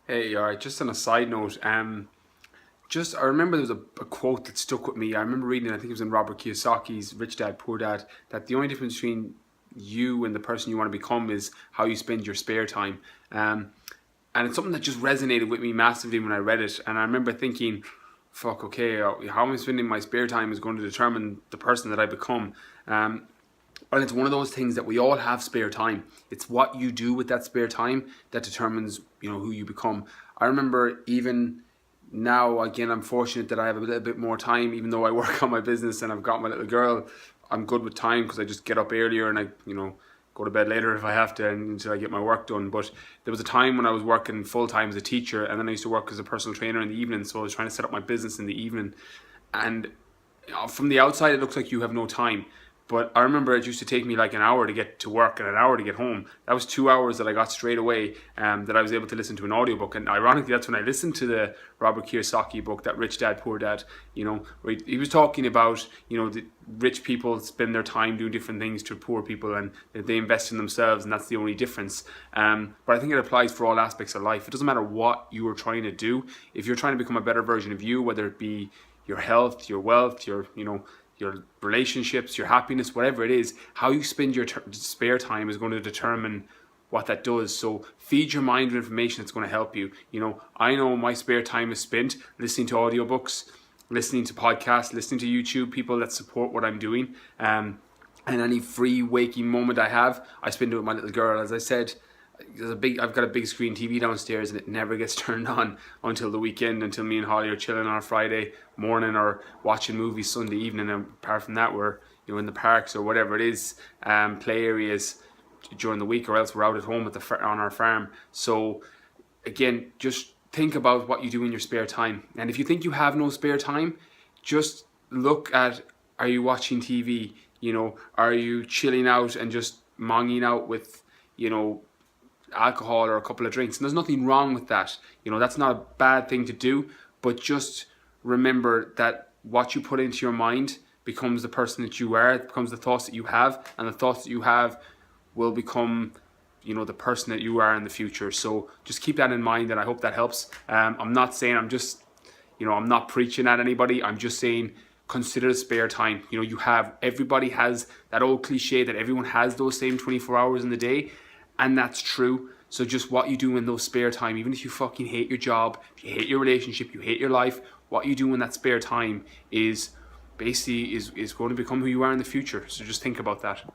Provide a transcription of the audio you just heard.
Hey, all right. Just on a side note, just I remember there was a quote that stuck with me. I remember reading, I think it was in Robert Kiyosaki's Rich Dad Poor Dad, that the only difference between you and the person you want to become is how you spend your spare time. Um, and it's something that just resonated with me massively when I read it. And I remember thinking, "Fuck, okay, how I'm spending my spare time is going to determine the person that I become." Um, and it's one of those things that we all have spare time. It's what you do with that spare time that determines, who you become. I remember even now, again, I'm fortunate that I have a little bit more time, even though I work on my business and I've got my little girl. I'm good with time because I just get up earlier and I go to bed later if I have to until I get my work done. But there was a time when I was working full time as a teacher, and then I used to work as a personal trainer in the evening. So I was trying to set up my business in the evening, and from the outside it looks like you have no time, but I remember it used to take me like an hour to get to work and an hour to get home. That was 2 hours that I got straight away, that I was able to listen to an audiobook. And ironically, that's when I listened to the Robert Kiyosaki book, that Rich Dad Poor Dad, where he was talking about, the rich people spend their time doing different things to poor people, and they invest in themselves, and that's the only difference. But I think it applies for all aspects of life. It doesn't matter what you are trying to do. If you're trying to become a better version of you, whether it be your health, your wealth, your relationships, your happiness, whatever it is, how you spend your spare time is going to determine what that does. So feed your mind with information that's going to help you. I know my spare time is spent listening to audiobooks, listening to podcasts, listening to YouTube, people that support what I'm doing. And any free waking moment I have, I spend it with my little girl. As I said, I've got a big screen TV downstairs, and it never gets turned on until the weekend, until me and Holly are chilling on a Friday morning or watching movies Sunday evening. And apart from that, we're in the parks or whatever it is, play areas during the week, or else we're out at home on our farm. So again, just think about what you do in your spare time. And if you think you have no spare time, just look at, are you watching TV? Are you chilling out and just monging out with, alcohol or a couple of drinks? And there's nothing wrong with that. That's not a bad thing to do, but just remember that what you put into your mind becomes the person that you are. It becomes the thoughts that you have, and the thoughts that you have will become the person that you are in the future. So just keep that in mind, and I hope that helps. I'm not saying, I'm not preaching at anybody. I'm just saying, consider the spare time. Everybody has that old cliche that everyone has those same 24 hours in the day, and that's true. So just what you do in those spare time, even if you fucking hate your job, if you hate your relationship, you hate your life, what you do in that spare time is basically is going to become who you are in the future. So just think about that.